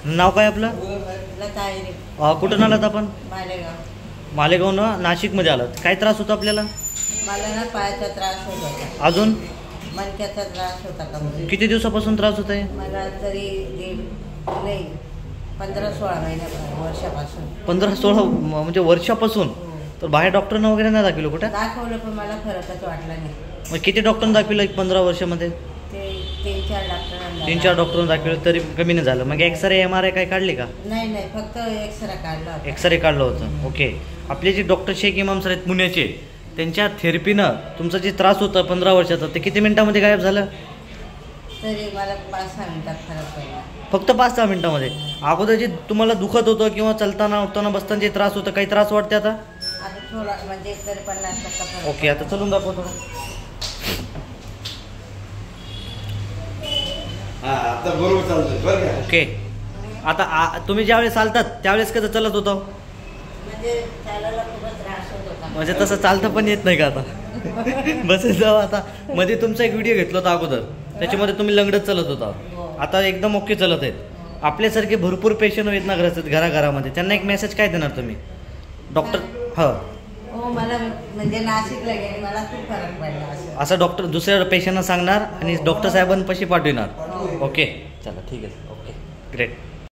नाव काय आपलं? लता आयरे. कुठून आलात आपण? मालेगाव. मालेगावनं नाशिकमध्ये आलात. काय त्रास होता आपल्याला? मला ना पायाचा त्रास होत होता. अजून मणक्याचा त्रास होता का? किती दिवसापासून त्रास होत आहे? मला तरी नाही 15-16 महिन्यापासून, वर्षापासून. 15-16 म्हणजे वर्षापासून? तर बाहेर डॉक्टरनं वगैरे नाही दाखवलं कुठे? दाखवलं पण मला फरकच वाटला नाही. मग किती डॉक्टरनं दाखवलं 15 वर्षामध्ये? ते 3-4 डॉक्टरांना. 3-4 डॉक्टरनं दाखवलं तरी कमी नाही झालं. मग एक्सरे MRI काय काढले का? नाही, फक्त एक्सरे काढला होता. एक्सरे काढलं होतं. ओके. आपले जे डॉक्टर शेख इमाम सर आहेत पुण्याचे, त्यांच्या थेरपीनं तुमचा जे त्रास होता 15 वर्षाचा ते किती मिनिटामध्ये गायब झालं? तरी मला 5-6 मिनिटात फरक पडला. फक्त 5-6 मिनिटामध्ये? अगोदर जे तुम्हाला दुखत होतं किंवा चलताना उठताना बसताना जे त्रास होतं, काही त्रास वाटते आता? आता थोडा म्हणजे तरी 50% फरक. ओके. आता चलून दाखव थोडं. आता बरोबर चालतंय बरं का? ओके. आता तुम्ही ज्यावेळेस चालतात त्यावेळेस कसं चालत होतं? म्हणजे चालायला खूपच त्रास होत होता. म्हणजे तसं चालता पण येत नाही का आता? बसेल जाऊ. आता मध्ये तुमचा एक व्हिडिओ घेतला होता अगोदर, त्याच्यामध्ये तुम्ही लंगडत चालत होता. आता एकदम ओके चालत आहेत. आपल्यासारखे भरपूर पेशंट आहेत ना घराघरामध्ये, त्यांना एक मेसेज काय देणार तुम्ही? डॉक्टर हो, मला म्हणजे नाशिकला गेले, मला खूप फरक पडला. असं डॉक्टर दुसऱ्या पेशंटना सांगणार आणि डॉक्टर साहेबांपाशी पाठवणार. ओके, चला ठीक आहे. Okay, great.